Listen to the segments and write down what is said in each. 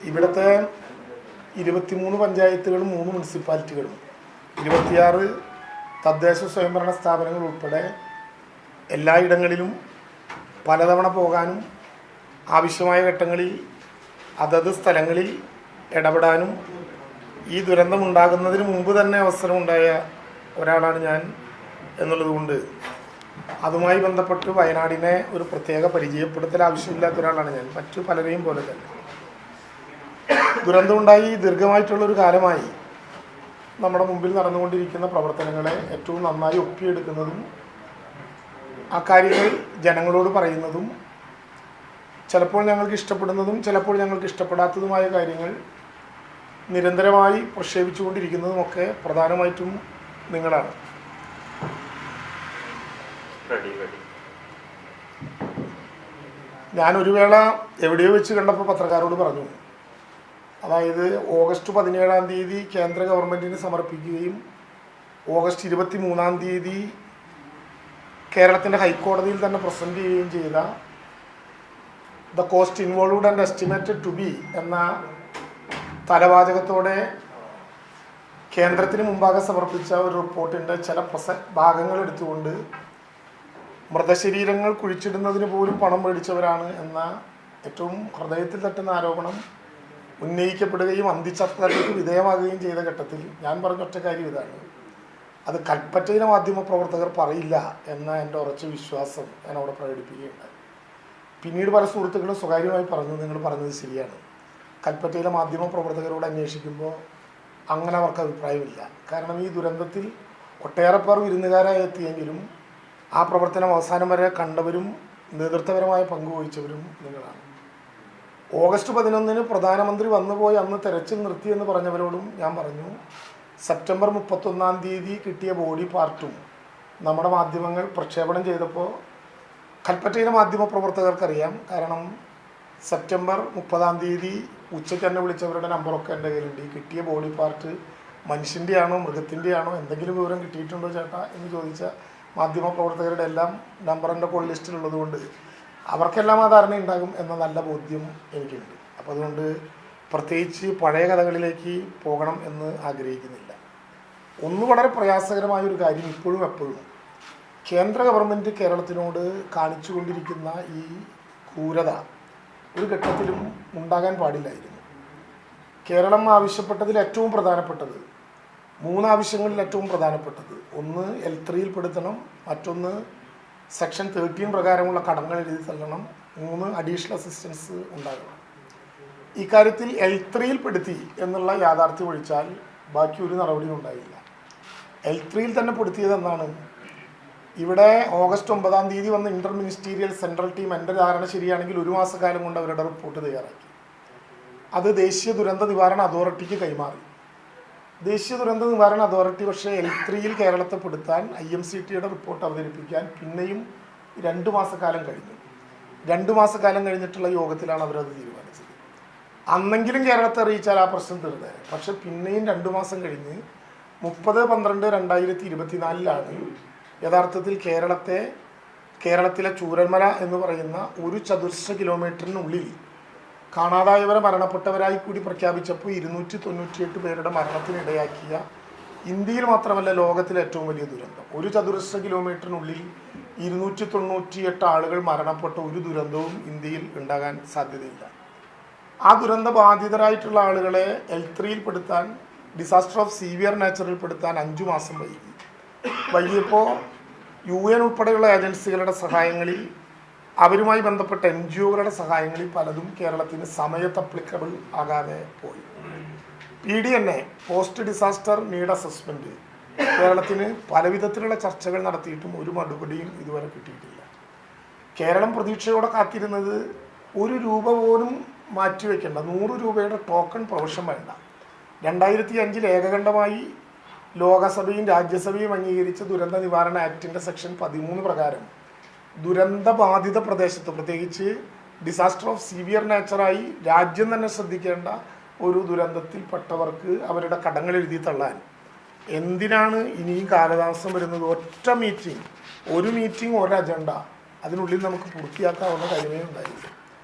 ഇവിടുത്തെ 23 പഞ്ചായത്തുകളും 3 മുനിസിപ്പാലിറ്റികളും 26 തദ്ദേശ സ്വയംഭരണ സ്ഥാപനങ്ങൾ ഉൾപ്പെടെ എല്ലായിടങ്ങളിലും പലതവണ പോകാനും ആവശ്യമായ ഘട്ടങ്ങളിൽ അതത് സ്ഥലങ്ങളിൽ ഇടപെടാനും ഈ ദുരന്തമുണ്ടാകുന്നതിന് മുമ്പ് തന്നെ അവസരമുണ്ടായ ഒരാളാണ് ഞാൻ എന്നുള്ളതുകൊണ്ട് അതുമായി ബന്ധപ്പെട്ട് വയനാടിനെ ഒരു പ്രത്യേക പരിചയപ്പെടുത്തൽ ആവശ്യമില്ലാത്ത ഒരാളാണ് ഞാൻ. മറ്റു പലരെയും പോലെ തന്നെ ദുരന്തമുണ്ടായി ദീർഘമായിട്ടുള്ളൊരു കാലമായി നമ്മുടെ മുമ്പിൽ നടന്നുകൊണ്ടിരിക്കുന്ന പ്രവർത്തനങ്ങളെ ഏറ്റവും നന്നായി ഒപ്പിയെടുക്കുന്നതും ആ കാര്യങ്ങൾ ജനങ്ങളോട് പറയുന്നതും ചിലപ്പോൾ ഞങ്ങൾക്ക് ഇഷ്ടപ്പെടുന്നതും ചിലപ്പോൾ ഞങ്ങൾക്ക് ഇഷ്ടപ്പെടാത്തതുമായ കാര്യങ്ങൾ നിരന്തരമായി പ്രക്ഷേപിച്ചുകൊണ്ടിരിക്കുന്നതുമൊക്കെ പ്രധാനമായിട്ടും നിങ്ങളാണ്. ഞാനൊരു വേള എവിടെയോ വെച്ച് കണ്ടപ്പോൾ പത്രക്കാരോട് പറഞ്ഞു, അതായത് ഓഗസ്റ്റ് 17-ാം തീയതി കേന്ദ്ര ഗവൺമെൻറ്റിന് സമർപ്പിക്കുകയും ഓഗസ്റ്റ് 23-ാം തീയതി കേരളത്തിൻ്റെ ഹൈക്കോടതിയിൽ തന്നെ പ്രസൻറ്റ് ചെയ്യുകയും ചെയ്ത the cost involved and estimated to be എന്ന തലവാചകത്തോടെ കേന്ദ്രത്തിന് മുമ്പാകെ സമർപ്പിച്ച ഒരു റിപ്പോർട്ടിൻ്റെ ചില ഭാഗങ്ങൾ എടുത്തുകൊണ്ട് മൃതശരീരങ്ങൾ കുഴിച്ചിടുന്നതിന് പോലും പണം മേടിച്ചവരാണ് എന്ന ഏറ്റവും ഹൃദയത്തിൽ തട്ടുന്ന ആരോപണം ഉന്നയിക്കപ്പെടുകയും അന്തിച്ചർച്ചയ്ക്ക് വിധേയമാകുകയും ചെയ്ത ഘട്ടത്തിൽ ഞാൻ പറഞ്ഞ ഒറ്റ കാര്യം ഇതാണ്: അത് കൽപ്പറ്റയിലെ മാധ്യമ പ്രവർത്തകർ പറയില്ല എന്ന എൻ്റെ ഉറച്ച വിശ്വാസം ഞാൻ അവിടെ പ്രകടിപ്പിക്കുകയുണ്ടായി. പിന്നീട് പല സുഹൃത്തുക്കളും സ്വകാര്യമായി പറഞ്ഞു, നിങ്ങൾ പറഞ്ഞത് ശരിയാണ്, കൽപ്പറ്റയിലെ മാധ്യമ പ്രവർത്തകരോട് അന്വേഷിക്കുമ്പോൾ അങ്ങനെ അവർക്ക് അഭിപ്രായമില്ല. കാരണം ഈ ദുരന്തത്തിൽ ഒട്ടേറെ പേർ വിരുന്നുകാരായി എത്തിയെങ്കിലും ആ പ്രവർത്തനം അവസാനം വരെ കണ്ടവരും നേതൃത്വപരമായ പങ്കുവഹിച്ചവരും നിങ്ങളാണ്. ഓഗസ്റ്റ് 11-ന് പ്രധാനമന്ത്രി വന്നുപോയി അന്ന് തെരച്ചിൽ നിർത്തിയെന്ന് പറഞ്ഞവരോടും ഞാൻ പറഞ്ഞു, സെപ്റ്റംബർ 31-ാം തീയതി കിട്ടിയ ബോഡി പാർട്ടും നമ്മുടെ മാധ്യമങ്ങൾ പ്രക്ഷേപണം ചെയ്തപ്പോൾ കൽപ്പറ്റയിലെ മാധ്യമ പ്രവർത്തകർക്കറിയാം. കാരണം സെപ്റ്റംബർ 30-ാം തീയതി ഉച്ചയ്ക്ക് തന്നെ വിളിച്ചവരുടെ നമ്പറൊക്കെ എൻ്റെ കയ്യിലുണ്ട്. ഈ കിട്ടിയ ബോഡി പാർട്ട് മനുഷ്യൻ്റെ ആണോ മൃഗത്തിൻ്റെ ആണോ എന്തെങ്കിലും വിവരം കിട്ടിയിട്ടുണ്ടോ ചേട്ടാ എന്ന് ചോദിച്ച മാധ്യമ പ്രവർത്തകരുടെ എല്ലാം നമ്പർ എൻ്റെ കോൾ ലിസ്റ്റിലുള്ളത് കൊണ്ട് അവർക്കെല്ലാം ആ ധാരണ ഉണ്ടാകും എന്ന നല്ല ബോധ്യം എനിക്കുണ്ട്. അപ്പോൾ അതുകൊണ്ട് പ്രത്യേകിച്ച് പഴയ കഥകളിലേക്ക് പോകണം എന്ന് ആഗ്രഹിക്കുന്നില്ല. ഒന്ന് വളരെ പ്രയാസകരമായൊരു കാര്യം ഇപ്പോഴും എപ്പോഴും കേന്ദ്ര ഗവൺമെൻറ് കേരളത്തിനോട് കാണിച്ചു കൊണ്ടിരിക്കുന്ന ഈ ക്രൂരത ഒരു ഘട്ടത്തിലും ഉണ്ടാകാൻ പാടില്ലായിരുന്നു. കേരളം ആവശ്യപ്പെട്ടതിൽ ഏറ്റവും പ്രധാനപ്പെട്ടത് 3 ആവശ്യങ്ങളിൽ ഏറ്റവും പ്രധാനപ്പെട്ടത്, ഒന്ന് L3-യിൽ പെടുത്തണം, മറ്റൊന്ന് സെക്ഷൻ 13 പ്രകാരമുള്ള കടങ്ങൾ എഴുതി തള്ളണം, 3 അഡീഷണൽ അസിസ്റ്റൻസ് ഉണ്ടാകണം. ഇക്കാര്യത്തിൽ L3-യിൽ പെടുത്തി എന്നുള്ള യാഥാർത്ഥ്യം ഒഴിച്ചാൽ ബാക്കി ഒരു നടപടിയും ഉണ്ടായില്ല. L3-യിൽ തന്നെ പെടുത്തിയതെന്നാണ്, ഇവിടെ ഓഗസ്റ്റ് 9-ാം തീയതി വന്ന ഇൻ്റർ മിനിസ്റ്റീരിയൽ സെൻട്രൽ ടീം എൻ്റെ ധാരണ ശരിയാണെങ്കിൽ 1 മാസക്കാലം കൊണ്ട് അവരുടെ റിപ്പോർട്ട് തയ്യാറാക്കി. അത് ദേശീയ ദുരന്ത നിവാരണ അതോറിറ്റിക്ക് കൈമാറി. ദേശീയ ദുരന്ത നിവാരണ അതോറിറ്റി പക്ഷേ L3-യിൽ കേരളത്തെ പെടുത്താൻ IMCTയുടെ റിപ്പോർട്ട് അവതരിപ്പിക്കാൻ പിന്നെയും 2 മാസക്കാലം കഴിഞ്ഞു. 2 മാസക്കാലം കഴിഞ്ഞിട്ടുള്ള യോഗത്തിലാണ് അവരത് തീരുമാനിച്ചത്. അന്നെങ്കിലും കേരളത്തെ അറിയിച്ചാൽ ആ പ്രശ്നം തീർന്നത്. പക്ഷെ പിന്നെയും 2 മാസം കഴിഞ്ഞ് 30/12/2024 യഥാർത്ഥത്തിൽ കേരളത്തിലെ ചൂരൽമല എന്ന് പറയുന്ന 1 ചതുരശ്ര കിലോമീറ്ററിനുള്ളിൽ കാണാതായവരെ മരണപ്പെട്ടവരായി കൂടി പ്രഖ്യാപിച്ചപ്പോൾ 298 പേരുടെ മരണത്തിനിടയാക്കിയ, ഇന്ത്യയിൽ മാത്രമല്ല ലോകത്തിലെ ഏറ്റവും വലിയ ദുരന്തം, 1 ചതുരശ്ര കിലോമീറ്ററിനുള്ളിൽ 298 ആളുകൾ മരണപ്പെട്ട ഒരു ദുരന്തവും ഇന്ത്യയിൽ ഉണ്ടാകാൻ സാധ്യതയില്ല. ആ ദുരന്ത ബാധിതരായിട്ടുള്ള ആളുകളെ L3-യിൽ പെടുത്താൻ, ഡിസാസ്റ്റർ ഓഫ് സീവിയർ നേച്ചറിൽ പെടുത്താൻ 5 മാസം വൈകിയപ്പോൾ UN ഉൾപ്പെടെയുള്ള ഏജൻസികളുടെ സഹായങ്ങളിൽ, അവരുമായി ബന്ധപ്പെട്ട NGOകളുടെ സഹായങ്ങളിൽ പലതും കേരളത്തിന് സമയത്ത് അപ്ലിക്കബിൾ ആകാതെ പോയി. PDNA post disaster need assessment കേരളത്തിന് പല വിധത്തിലുള്ള ചർച്ചകൾ നടത്തിയിട്ടും ഒരു മറുപടിയും ഇതുവരെ കിട്ടിയിട്ടില്ല. കേരളം പ്രതീക്ഷയോടെ കാത്തിരുന്നത് 1 രൂപ പോലും മാറ്റിവെക്കേണ്ട, 100 രൂപയുടെ ടോക്കൺ പ്രൊവിഷൻ വേണ്ട. 2005-ൽ ഏകകണ്ഠമായി ലോകസഭയും രാജ്യസഭയും അംഗീകരിച്ച ദുരന്ത നിവാരണ ആക്ടിൻ്റെ സെക്ഷൻ 13 പ്രകാരം ദുരന്തബാധിത പ്രദേശത്ത്, പ്രത്യേകിച്ച് ഡിസാസ്റ്റർ ഓഫ് സീവിയർ നേച്ചറായി രാജ്യം തന്നെ ശ്രദ്ധിക്കേണ്ട ഒരു ദുരന്തത്തിൽപ്പെട്ടവർക്ക് അവരുടെ കടങ്ങൾ എഴുതി തള്ളാൻ എന്തിനാണ് ഇനിയും കാലതാമസം വരുന്നത്? ഒറ്റ മീറ്റിംഗ്, ഒരു അജണ്ട അതിനുള്ളിൽ നമുക്ക് പൂർത്തിയാക്കാവുന്ന കാര്യമേ ഉണ്ടായില്ല.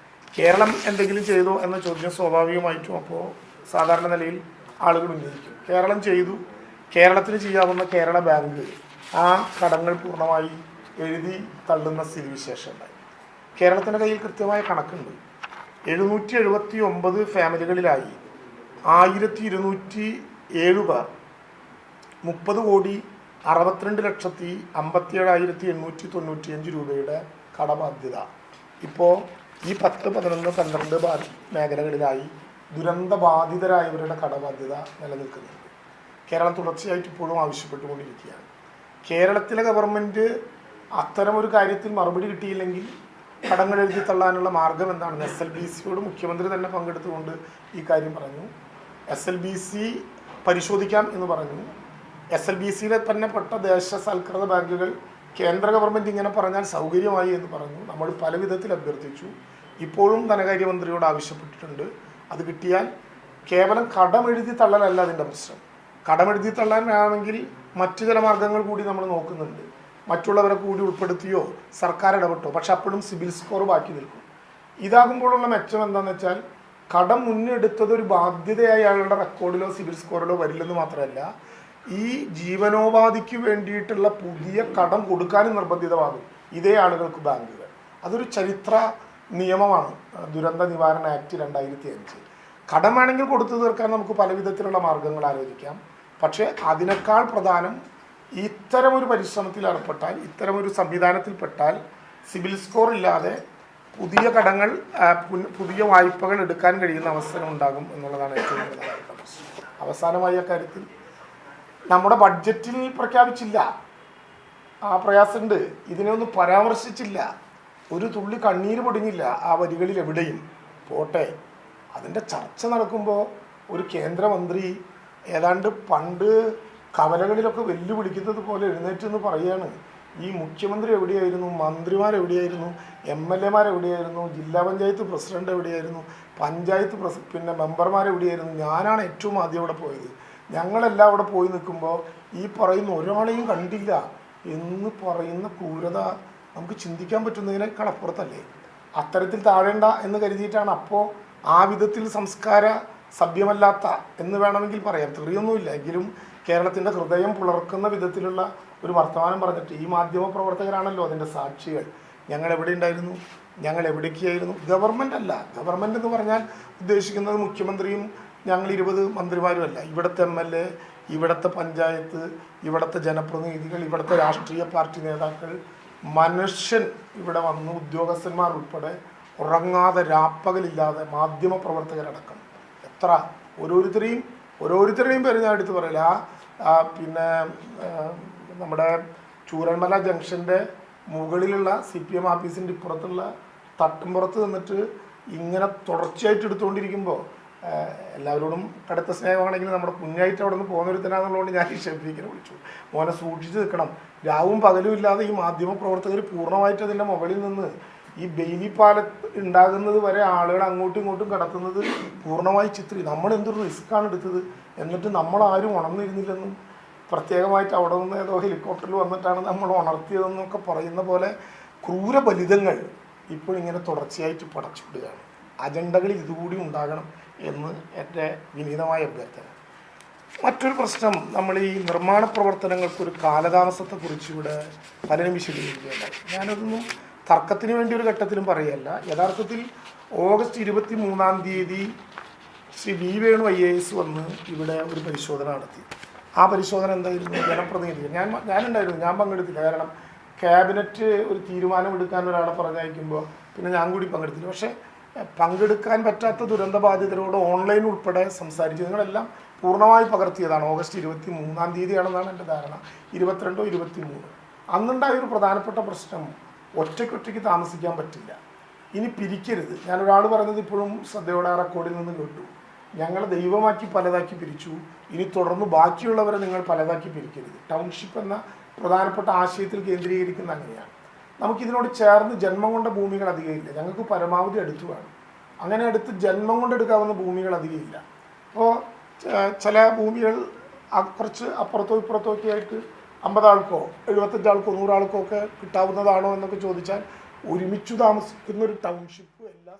കേരളം എന്തെങ്കിലും ചെയ്തോ എന്ന ചോദ്യം സ്വാഭാവികമായിട്ടും അപ്പോൾ സാധാരണ നിലയിൽ ആളുകൾ ഉന്നയിക്കും. കേരളം ചെയ്തു, കേരളത്തിന് ചെയ്യാവുന്ന കേരള ബാങ്ക് ആ കടങ്ങൾ പൂർണ്ണമായി എഴുതി തള്ളുന്ന സ്ഥിതിവിശേഷം ഉണ്ടായി. കേരളത്തിൻ്റെ കയ്യിൽ കൃത്യമായ കണക്കുണ്ട്. 779 ഫാമിലികളിലായി 1207 പേർ 30,62,57,895 രൂപയുടെ കടബാധ്യത ഇപ്പോൾ ഈ 10, 11, 12 മേഖലകളിലായി ദുരന്തബാധിതരായവരുടെ കടബാധ്യത നിലനിൽക്കുന്നുണ്ട്. കേരളം തുടർച്ചയായിട്ട് ഇപ്പോഴും ആവശ്യപ്പെട്ടുകൊണ്ടിരിക്കുകയാണ്. കേരളത്തിലെ ഗവൺമെൻറ് അത്തരമൊരു കാര്യത്തിൽ മറുപടി കിട്ടിയില്ലെങ്കിൽ കടങ്ങൾ എഴുതി തള്ളാനുള്ള മാർഗം എന്താണെന്ന് SLBCയോട് മുഖ്യമന്ത്രി തന്നെ പങ്കെടുത്തുകൊണ്ട് ഈ കാര്യം പറഞ്ഞു. SLBC പരിശോധിക്കാം എന്ന് പറഞ്ഞു. SLBCയിലെ തന്നെ പെട്ട ദേശസാൽകൃത ബാങ്കുകൾ കേന്ദ്ര ഗവൺമെൻറ് ഇങ്ങനെ പറഞ്ഞാൽ സൗകര്യമായി എന്ന് പറഞ്ഞു. നമ്മൾ പല വിധത്തിൽ അഭ്യർത്ഥിച്ചു. ഇപ്പോഴും ധനകാര്യമന്ത്രിയോട് ആവശ്യപ്പെട്ടിട്ടുണ്ട്. അത് കിട്ടിയാൽ കേവലം കടമെഴുതി തള്ളലല്ല അതിൻ്റെ പ്രശ്നം. കടമെഴുതി തള്ളാൻ വേണമെങ്കിൽ മറ്റു ചില മാർഗങ്ങൾ കൂടി നമ്മൾ നോക്കുന്നുണ്ട്. മറ്റുള്ളവരെ കൂടി ഉൾപ്പെടുത്തിയോ സർക്കാർ ഇടപെട്ടോ, പക്ഷെ അപ്പോഴും സിബിൽ സ്കോർ ബാക്കി നിൽക്കും. ഇതാകുമ്പോഴുള്ള മെച്ചം എന്താണെന്ന് വെച്ചാൽ കടം മുന്നെടുത്തത് ഒരു ബാധ്യതയായി അയാളുടെ റെക്കോർഡിലോ സിബിൽ സ്കോറിലോ വരില്ലെന്ന് മാത്രമല്ല, ഈ ജീവനോപാധിക്ക് വേണ്ടിയിട്ടുള്ള പുതിയ കടം കൊടുക്കാനും നിർബന്ധിതമാകും ഇതേ ആളുകൾക്ക് ബാങ്കുകൾ. അതൊരു ചരിത്ര നിയമമാണ് ദുരന്ത നിവാരണ ആക്ട് 2005. കടം വേണമെങ്കിൽ കൊടുത്തു തീർക്കാൻ നമുക്ക് പല വിധത്തിലുള്ള മാർഗങ്ങൾ ആലോചിക്കാം. പക്ഷേ അതിനേക്കാൾ പ്രധാനം ഇത്തരമൊരു പരിശ്രമത്തിൽ ഏർപ്പെട്ടാൽ, ഇത്തരമൊരു സംവിധാനത്തിൽപ്പെട്ടാൽ സിബിൽ സ്കോർ ഇല്ലാതെ പുതിയ കടങ്ങൾ, പുതിയ വായ്പകൾ എടുക്കാൻ കഴിയുന്ന അവസരം ഉണ്ടാകും എന്നുള്ളതാണ് ഏറ്റവും പ്രധാനപ്പെട്ട പ്രശ്നം. അവസാനമായി അക്കാര്യത്തിൽ നമ്മുടെ ബഡ്ജറ്റിൽ പ്രഖ്യാപിച്ചില്ല, ആ പ്രയാസമുണ്ട്. ഇതിനെയൊന്നും പരാമർശിച്ചില്ല, ഒരു തുള്ളി കണ്ണീര് പൊടിഞ്ഞില്ല ആ വരികളിൽ എവിടെയും. പോട്ടെ, അതിൻ്റെ ചർച്ച നടക്കുമ്പോൾ ഒരു കേന്ദ്രമന്ത്രി ഏതാണ്ട് പണ്ട് കവലകളിലൊക്കെ വെല്ലുവിളിക്കുന്നത് പോലെ എഴുന്നേറ്റെന്ന് പറയുകയാണ്, ഈ മുഖ്യമന്ത്രി എവിടെയായിരുന്നു, മന്ത്രിമാരെവിടെയായിരുന്നു, MLA എവിടെയായിരുന്നു, ജില്ലാ പഞ്ചായത്ത് പ്രസിഡന്റ് എവിടെയായിരുന്നു, പഞ്ചായത്ത് മെമ്പർമാരെവിടെയായിരുന്നു, ഞാനാണ് ഏറ്റവും ആദ്യം അവിടെ പോയത്, ഞങ്ങളെല്ലാം അവിടെ പോയി നിൽക്കുമ്പോൾ ഈ പറയുന്ന ഒരാളെയും കണ്ടില്ല എന്ന് പറയുന്ന ക്രൂരത നമുക്ക് ചിന്തിക്കാൻ പറ്റുന്നതിനേക്കാൾ അപ്പുറത്തല്ലേ. അത്തരത്തിൽ താഴേണ്ട എന്ന് കരുതിയിട്ടാണ് അപ്പോൾ ആ വിധത്തിൽ സംസ്കാര സഭ്യമല്ലാത്ത എന്ന് വേണമെങ്കിൽ പറയാം, തെറിയൊന്നുമില്ല എങ്കിലും കേരളത്തിൻ്റെ ഹൃദയം പുലർക്കുന്ന വിധത്തിലുള്ള ഒരു വർത്തമാനം പറഞ്ഞിട്ട് ഈ മാധ്യമ പ്രവർത്തകരാണല്ലോ അതിൻ്റെ സാക്ഷികൾ. ഞങ്ങൾ എവിടെ ഉണ്ടായിരുന്നു, ഞങ്ങൾ എവിടേക്കായിരുന്നു. ഗവൺമെൻറ് അല്ല, ഗവൺമെൻറ് എന്ന് പറഞ്ഞാൽ ഉദ്ദേശിക്കുന്നത് മുഖ്യമന്ത്രിയും ഞങ്ങൾ 20 മന്ത്രിമാരുമല്ല. ഇവിടുത്തെ MLA, ഇവിടുത്തെ പഞ്ചായത്ത്, ഇവിടുത്തെ ജനപ്രതിനിധികൾ, ഇവിടുത്തെ രാഷ്ട്രീയ പാർട്ടി നേതാക്കൾ, മനുഷ്യൻ ഇവിടെ വന്ന് ഉദ്യോഗസ്ഥന്മാർ ഉൾപ്പെടെ ഉറങ്ങാതെ രാപ്പകലില്ലാതെ മാധ്യമ പ്രവർത്തകരടക്കം എത്ര ഓരോരുത്തരുടെയും പേര് ഞാൻ എടുത്ത് പറയില്ല. പിന്നെ നമ്മുടെ ചൂരന്മല ജംഗ്ഷൻ്റെ മുകളിലുള്ള CPM ഓഫീസിൻ്റെ ഇപ്പുറത്തുള്ള തട്ടുംപുറത്ത് നിന്നിട്ട് ഇങ്ങനെ തുടർച്ചയായിട്ട് എടുത്തുകൊണ്ടിരിക്കുമ്പോൾ എല്ലാവരോടും കടുത്ത സ്നേഹമാണെങ്കിൽ നമ്മുടെ കുഞ്ഞായിട്ട് അവിടെ നിന്ന് പോകുന്നൊരുത്തനാണെന്നുള്ളതുകൊണ്ട് ഞാൻ ഈ ഷെഫീക്കിനെ വിളിച്ചു, മോനെ സൂക്ഷിച്ച് നിൽക്കണം. രാവും പകലും ഇല്ലാതെ ഈ മാധ്യമ പ്രവർത്തകർ പൂർണ്ണമായിട്ട് അതിൻ്റെ മുകളിൽ നിന്ന് ഈ ബെയിലി പാലത്ത് ഉണ്ടാകുന്നത് വരെ ആളുകൾ അങ്ങോട്ടും ഇങ്ങോട്ടും കടത്തുന്നത് പൂർണ്ണമായി നമ്മൾ എന്തൊരു റിസ്ക്കാണ് എടുത്തത്, എന്നിട്ട് നമ്മളാരും ഉണർന്നിരുന്നില്ലെന്നും പ്രത്യേകമായിട്ട് അവിടെ നിന്ന് ഏതോ ഹെലികോപ്റ്ററിൽ വന്നിട്ടാണ് നമ്മൾ ഉണർത്തിയതെന്നൊക്കെ പറയുന്ന പോലെ ക്രൂരബലിതങ്ങൾ ഇപ്പോഴിങ്ങനെ തുടർച്ചയായിട്ട് പടച്ചുവിടുകയാണ്. അജണ്ടകളിൽ ഇതുകൂടി ഉണ്ടാകണം എന്ന് എൻ്റെ വിനീതമായ അഭ്യർത്ഥന. മറ്റൊരു പ്രശ്നം, നമ്മൾ ഈ നിർമ്മാണ പ്രവർത്തനങ്ങൾക്കൊരു കാലതാമസത്തെക്കുറിച്ച് ഇവിടെ പലരും വിശദീകരിക്കുകയുണ്ടായി. ഞാനതൊന്നും തർക്കത്തിന് വേണ്ടി ഒരു ഘട്ടത്തിലും പറയുകയല്ല. യഥാർത്ഥത്തിൽ August 23 Shri V. Venu IAS വന്ന് ഇവിടെ ഒരു പരിശോധന നടത്തി. ആ പരിശോധന എന്തായിരുന്നു? ജനപ്രതിനിധികൾ, ഞാനുണ്ടായിരുന്നു, ഞാൻ പങ്കെടുത്തില്ല. കാരണം ക്യാബിനറ്റ് ഒരു തീരുമാനമെടുക്കാൻ ഒരാളെ പറഞ്ഞയക്കുമ്പോൾ പിന്നെ ഞാൻ കൂടി പങ്കെടുത്തില്ല. പക്ഷേ പങ്കെടുക്കാൻ പറ്റാത്ത ദുരന്തബാധിതരോട് ഓൺലൈൻ ഉൾപ്പെടെ സംസാരിച്ചു. നിങ്ങളെല്ലാം പൂർണ്ണമായി പകർത്തിയതാണ്. ഓഗസ്റ്റ് 23 എൻ്റെ ധാരണ, 22 or 23. അന്നുണ്ടായൊരു പ്രധാനപ്പെട്ട പ്രശ്നം, ഒറ്റയ്ക്ക് താമസിക്കാൻ പറ്റില്ല, ഇനി പിരിക്കരുത്. ഞാനൊരാൾ പറഞ്ഞത് ഇപ്പോഴും ശ്രദ്ധയോടെ ആ റെക്കോർഡിൽ നിന്ന് കേട്ടു, ഞങ്ങളെ ദൈവമാക്കി പലതാക്കി പിരിച്ചു, ഇനി തുടർന്ന് ബാക്കിയുള്ളവരെ നിങ്ങൾ പലതാക്കി പിരിക്കരുത്. ടൗൺഷിപ്പ് എന്ന പ്രധാനപ്പെട്ട ആശയത്തിൽ കേന്ദ്രീകരിക്കുന്ന അങ്ങനെയാണ്. നമുക്കിതിനോട് ചേർന്ന് ജന്മം കൊണ്ട ഭൂമികൾ അധികമില്ല, ഞങ്ങൾക്ക് പരമാവധി അടുത്ത് വേണം. അങ്ങനെ അടുത്ത് ജന്മം കൊണ്ടെടുക്കാവുന്ന ഭൂമികൾ അധികമില്ല. അപ്പോൾ ചില ഭൂമികൾ കുറച്ച് അപ്പുറത്തോ ഇപ്പുറത്തോ ഒക്കെ ആയിട്ട് 50 ആൾക്കോ 75 ആൾക്കോ 100 ആൾക്കോ ഒക്കെ കിട്ടാവുന്നതാണോ എന്നൊക്കെ ചോദിച്ചാൽ ഒരുമിച്ചു താമസിക്കുന്ന ഒരു ടൗൺഷിപ്പ് എല്ലാ